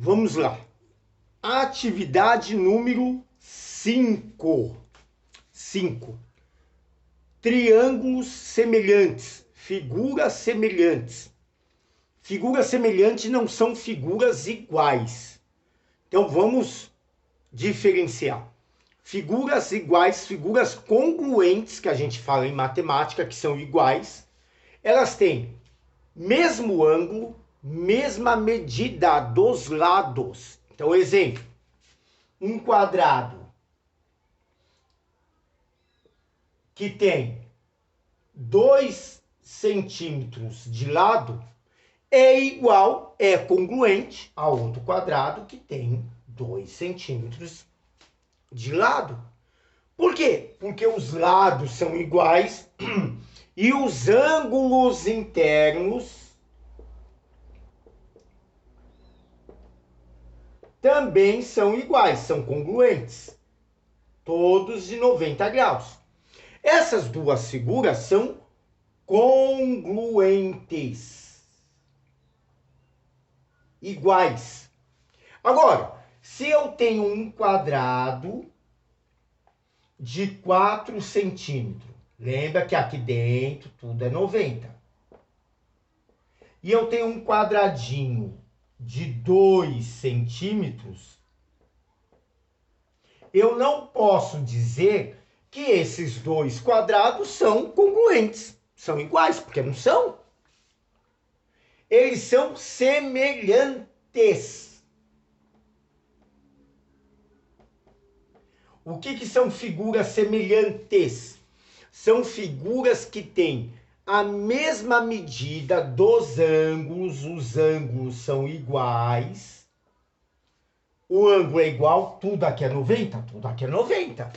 Vamos lá. Atividade número 5. 5. Triângulos semelhantes, figuras semelhantes. Figuras semelhantes não são figuras iguais. Então vamos diferenciar. Figuras iguais, figuras congruentes, que a gente fala em matemática, que são iguais, elas têm mesmo ângulo, mesma medida dos lados. Então, exemplo, um quadrado que tem 2 centímetros de lado é igual, é congruente ao outro quadrado que tem 2 centímetros de lado. Por quê? Porque os lados são iguais e os ângulos internos também são iguais, são congruentes, todos de 90 graus. Essas duas figuras são congruentes, iguais. Agora, se eu tenho um quadrado de 4 centímetros, lembra que aqui dentro tudo é 90. E eu tenho um quadradinho de 2 centímetros, eu não posso dizer que esses dois quadrados são congruentes, são iguais, porque não são. Eles são semelhantes. O que são figuras semelhantes? São figuras que têm a mesma medida dos ângulos, os ângulos são iguais. O ângulo é igual, tudo aqui é 90, tudo aqui é 90.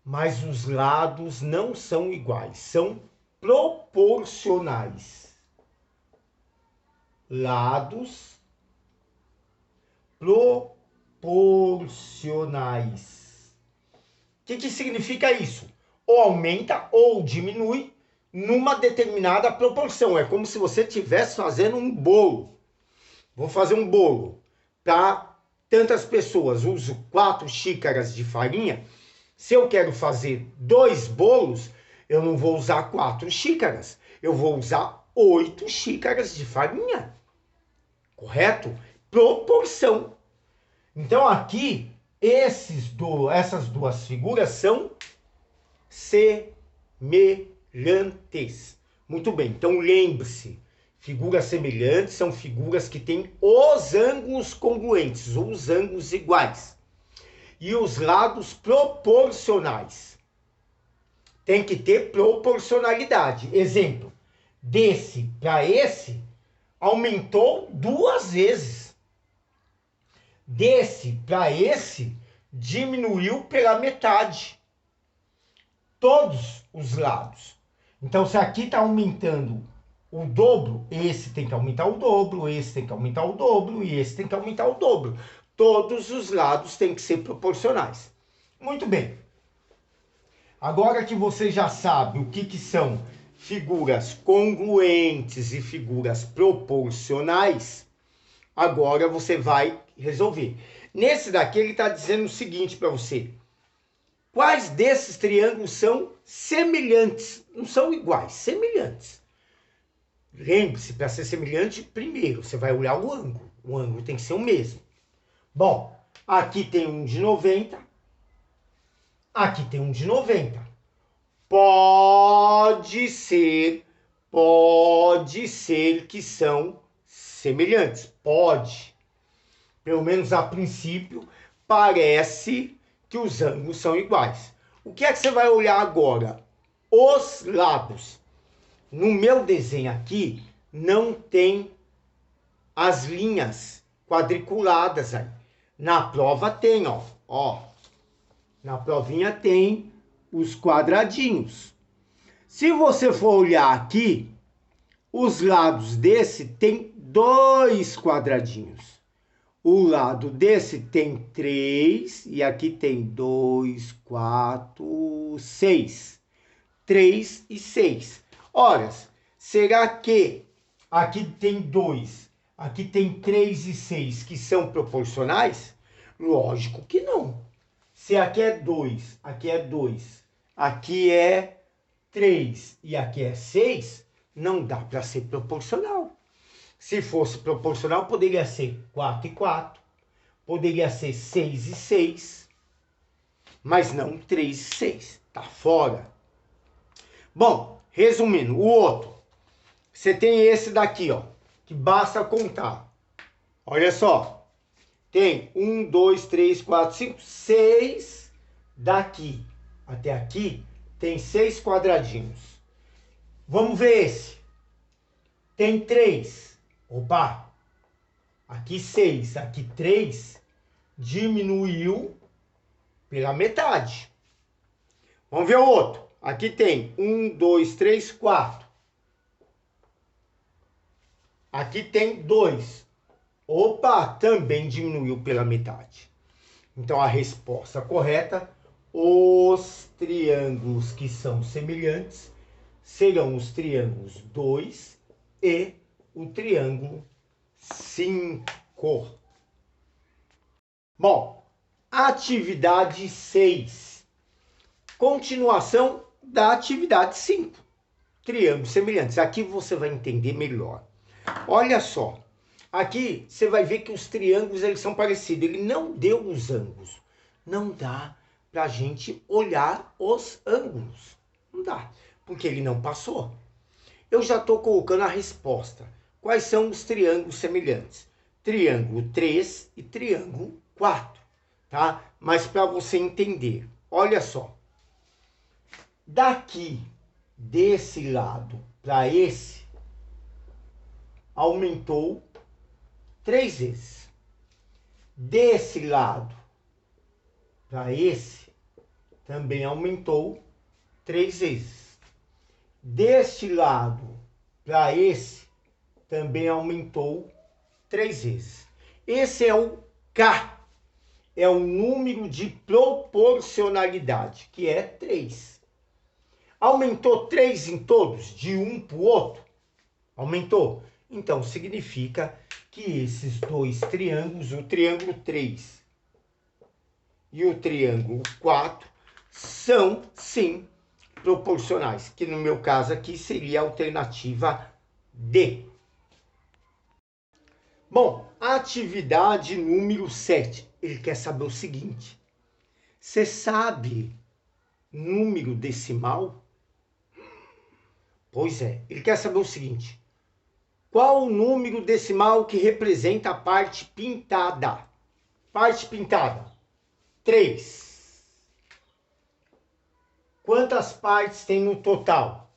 Mas os lados não são iguais, são proporcionais. Lados proporcionais. O que significa isso? Ou aumenta ou diminui numa determinada proporção. É como se você estivesse fazendo um bolo. Vou fazer um bolo para tantas pessoas. Uso 4 xícaras de farinha. Se eu quero fazer 2 bolos, eu não vou usar 4 xícaras. Eu vou usar 8 xícaras de farinha. Correto? Proporção. Então aqui, essas duas figuras são semelhantes. Muito bem, então lembre-se, figuras semelhantes são figuras que têm os ângulos congruentes, ou os ângulos iguais. E os lados proporcionais. Tem que ter proporcionalidade. Exemplo, desse para esse, aumentou 2 vezes. Desse para esse, diminuiu pela metade. Todos os lados. Então, se aqui está aumentando o dobro, esse tem que aumentar o dobro, esse tem que aumentar o dobro e esse tem que aumentar o dobro. Todos os lados têm que ser proporcionais. Muito bem. Agora que você já sabe o que são figuras congruentes e figuras proporcionais, agora você vai resolver. Nesse daqui ele está dizendo o seguinte para você. Quais desses triângulos são semelhantes? Não são iguais, semelhantes. Lembre-se, para ser semelhante, primeiro você vai olhar o ângulo. O ângulo tem que ser o mesmo. Bom, aqui tem um de 90. Aqui tem um de 90. Pode ser que são semelhantes. Pode. Pelo menos a princípio, parece que os ângulos são iguais. O que é que você vai olhar agora? Os lados. No meu desenho aqui, não tem as linhas quadriculadas aí. Na prova tem, ó. Na provinha tem os quadradinhos. Se você for olhar aqui, os lados desse tem 2 quadradinhos. O lado desse tem 3 e aqui tem 2, 4, 6. 3 e 6. Ora, será que aqui tem 2, Aqui tem 3 e 6 que são proporcionais? Lógico que não. Se aqui é 2, aqui é 2, aqui é 3 e aqui é 6, não dá para ser proporcional. Se fosse proporcional, poderia ser 4 e 4, poderia ser 6 e 6, mas não 3 e 6. Tá fora. Bom, resumindo, o outro. Você tem esse daqui, ó, que basta contar. Olha só. Tem 1, 2, 3, 4, 5, 6 daqui até aqui. Tem 6 quadradinhos. Vamos ver esse. Tem 3. Opa! Aqui 6, aqui 3. Diminuiu pela metade. Vamos ver o outro. Aqui tem 1, 2, 3, 4. Aqui tem 2. Opa, também diminuiu pela metade. Então a resposta correta, os triângulos que são semelhantes serão os triângulos 2 e o triângulo 5. Bom, atividade 6. Continuação da atividade 5. Triângulos semelhantes. Aqui você vai entender melhor. Olha só. Aqui você vai ver que os triângulos eles são parecidos. Ele não deu os ângulos. Não dá para a gente olhar os ângulos. Não dá. Porque ele não passou. Eu já estou colocando a resposta. Quais são os triângulos semelhantes? Triângulo 3 e triângulo 4. Tá? Mas para você entender. Olha só. Daqui, desse lado para esse, aumentou 3 vezes. Desse lado para esse, também aumentou 3 vezes. Deste lado para esse, também aumentou 3 vezes. Esse é o K. É o número de proporcionalidade, que é 3. Aumentou 3 em todos, de um para o outro? Aumentou. Então, significa que esses dois triângulos, o triângulo 3 e o triângulo 4, são, sim, proporcionais. Que no meu caso aqui seria a alternativa D. Bom, atividade número 7. Ele quer saber o seguinte. Você sabe número decimal? Pois é, ele quer saber o seguinte. Qual o número decimal que representa a parte pintada? Parte pintada. 3. Quantas partes tem no total?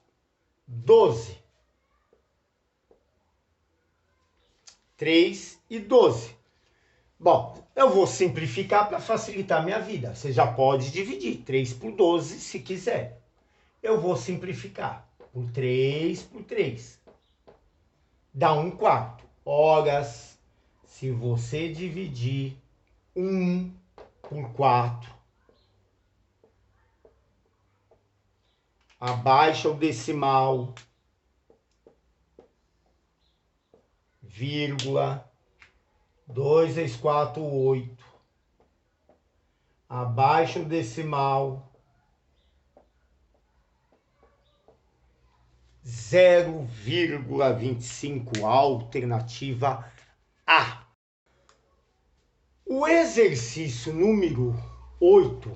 12. 3 e 12. Bom, eu vou simplificar para facilitar minha vida. Você já pode dividir 3 por 12 se quiser. Eu vou simplificar por 3 por 3. Dá 1/4. Horas, se você dividir 1 por 4, abaixa o decimal, vírgula, 2 vezes 4, 8. Abaixa o decimal, 0,25, alternativa A. O exercício número 8,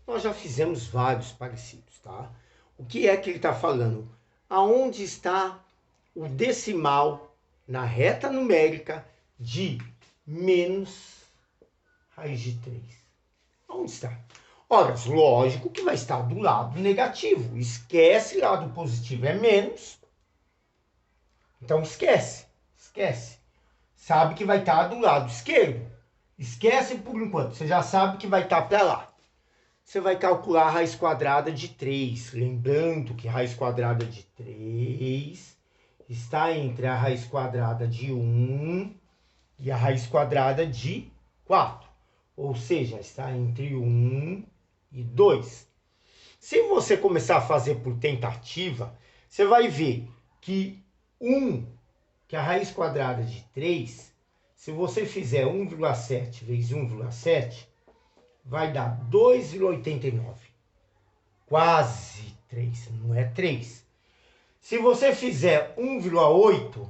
nós já fizemos vários parecidos, tá? O que é que ele está falando? Aonde está o decimal na reta numérica de menos raiz de 3? Onde está? Ora, lógico que vai estar do lado negativo. Esquece lado positivo, é menos. Então esquece. Sabe que vai estar do lado esquerdo. Esquece por enquanto. Você já sabe que vai estar para lá. Você vai calcular a raiz quadrada de 3. Lembrando que a raiz quadrada de 3 está entre a raiz quadrada de 1 e a raiz quadrada de 4. Ou seja, está entre 1 e 2. Se você começar a fazer por tentativa, você vai ver que 1 que a raiz quadrada de 3, se você fizer 1,7 vezes 1,7, vai dar 2,89. Quase 3, não é 3. Se você fizer 1,8,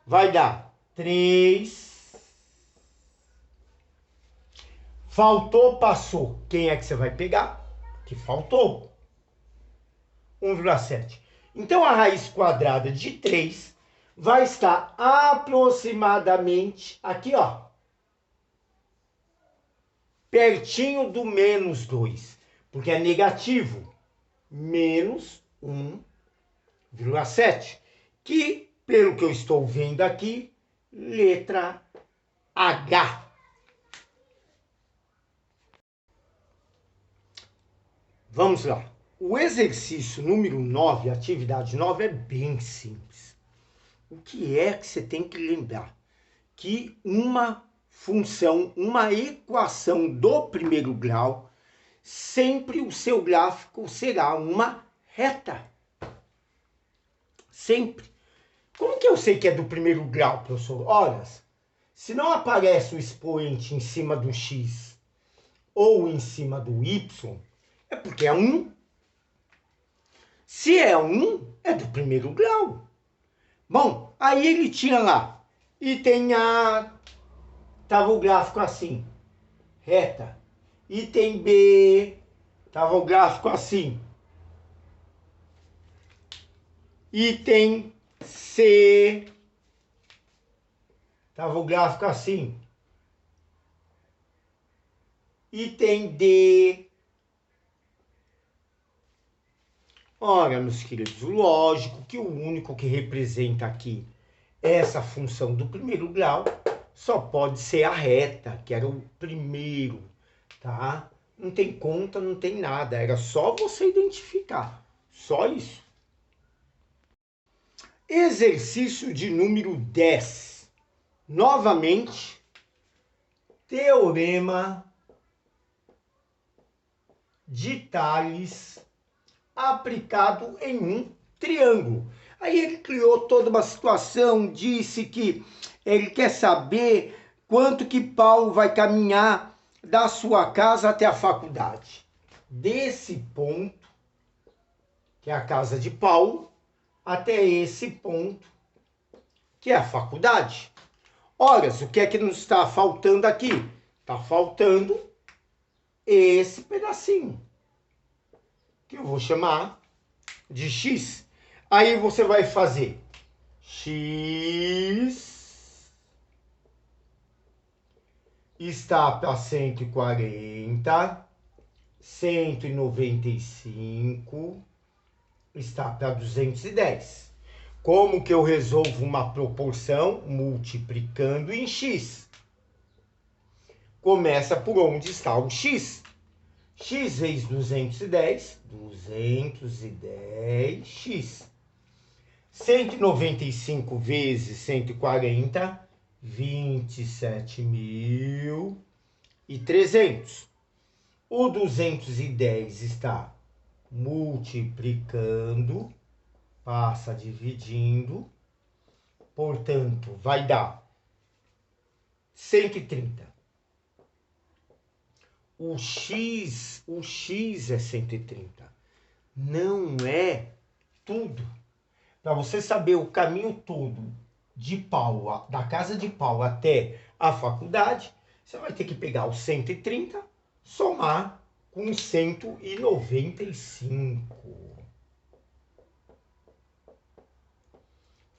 vai dar 3. Faltou, passou. Quem é que você vai pegar? Que faltou. 1,7. Então, a raiz quadrada de 3 vai estar aproximadamente aqui, ó. Pertinho do menos 2. Porque é negativo. Menos 1,7. Que, pelo que eu estou vendo aqui, letra H. Vamos lá. O exercício número 9, atividade 9, é bem simples. O que é que você tem que lembrar? Que uma função, uma equação do primeiro grau, sempre o seu gráfico será uma reta. Sempre. Como que eu sei que é do primeiro grau, professor? Olha, se não aparece o expoente em cima do x ou em cima do y, é porque é 1. Se é 1, é do primeiro grau. Bom, aí ele tinha lá, e tem a... Tava o gráfico assim, reta. Item B, tava o gráfico assim. Item C, tava o gráfico assim. Item D. Ora, meus queridos, lógico que o único que representa aqui essa função do primeiro grau só pode ser a reta, que era o primeiro, tá? Não tem conta, não tem nada, era só você identificar, só isso. Exercício de número 10. Novamente, teorema de Tales aplicado em um triângulo. Aí ele criou toda uma situação, disse que ele quer saber quanto que Paulo vai caminhar da sua casa até a faculdade. Desse ponto, que é a casa de Paulo, até esse ponto, que é a faculdade. Ora, o que é que nos está faltando aqui? Está faltando esse pedacinho, que eu vou chamar de x. Aí você vai fazer x está para 140, 195 está para 210. Como que eu resolvo uma proporção? Multiplicando em x. Começa por onde está o x. X vezes 210, 210x. 195 vezes 140, 27.300. O 210 está multiplicando, passa dividindo, portanto, vai dar 130. O x é 130. Não é tudo. Para você saber o caminho todo de Paulo, da casa de Paulo até a faculdade, você vai ter que pegar o 130, somar com 195.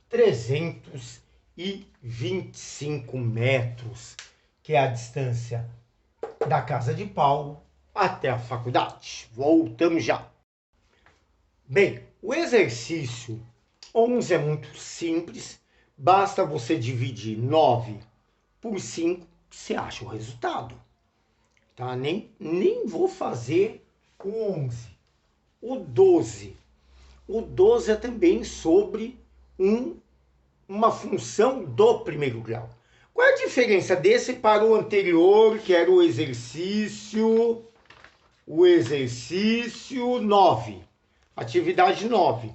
325 metros, que é a distância da casa de Paulo até a faculdade. Voltamos já. Bem, o exercício 11 é muito simples. Basta você dividir 9 por 5, que você acha o resultado. Tá? Nem vou fazer o 11. O 12. O 12 é também sobre uma função do primeiro grau. Qual é a diferença desse para o anterior, que era o exercício 9, atividade 9?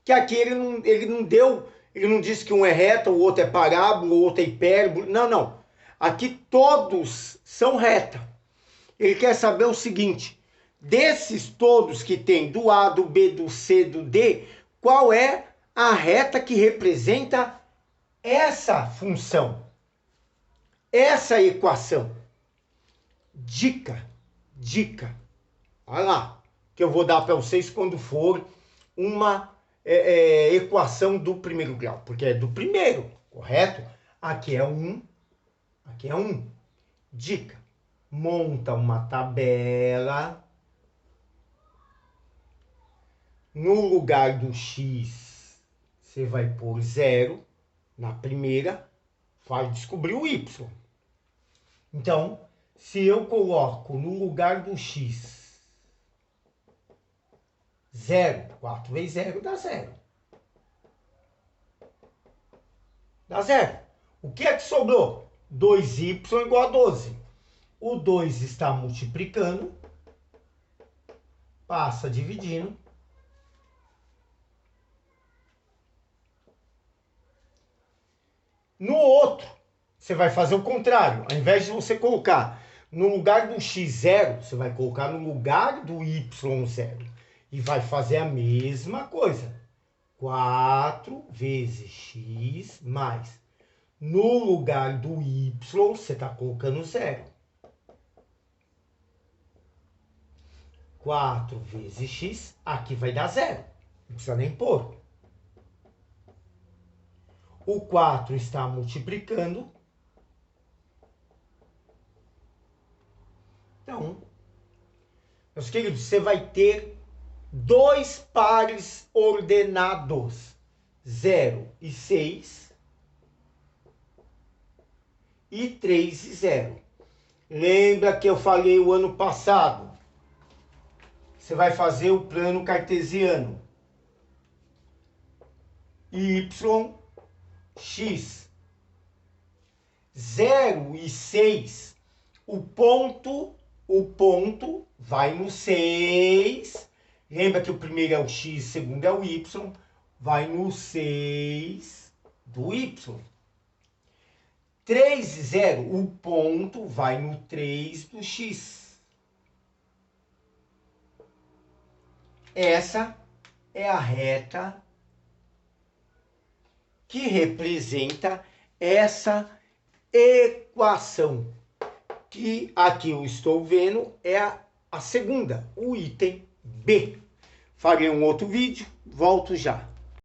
Que aqui ele não deu Ele não disse que um é reta, o outro é parábola, o outro é hipérbole. Não, não. Aqui todos são reta. Ele quer saber o seguinte: desses todos que tem do A, do B, do C, do D, qual é a reta que representa essa função, essa equação? Dica, dica. Olha lá, que eu vou dar para vocês quando for uma equação do primeiro grau, porque é do primeiro, correto? Aqui é um, aqui é um. Dica: monta uma tabela. No lugar do x, você vai pôr 0 na primeira, vai descobrir o y. Então, se eu coloco no lugar do x 0, 4 vezes 0 dá 0. Dá 0. O que é que sobrou? 2y igual a 12. O 2 está multiplicando, passa dividindo. No outro, você vai fazer o contrário. Ao invés de você colocar no lugar do x0, você vai colocar no lugar do y0. E vai fazer a mesma coisa. 4 vezes x mais. No lugar do y, você está colocando 0. 4 vezes x, aqui vai dar 0. Não precisa nem pôr. O 4 está multiplicando. Então, meus queridos, você vai ter dois pares ordenados, 0 e 6 e 3 e 0. Lembra que eu falei o ano passado? Você vai fazer o plano cartesiano. Y, x. 0 e 6, o ponto vai no 6. Lembra que o primeiro é o x, o segundo é o y. Vai no 6 do y. 3 e 0, o ponto vai no 3 do x. Essa é a reta que representa essa equação, que aqui eu estou vendo é a segunda, o item B. Farei um outro vídeo, volto já.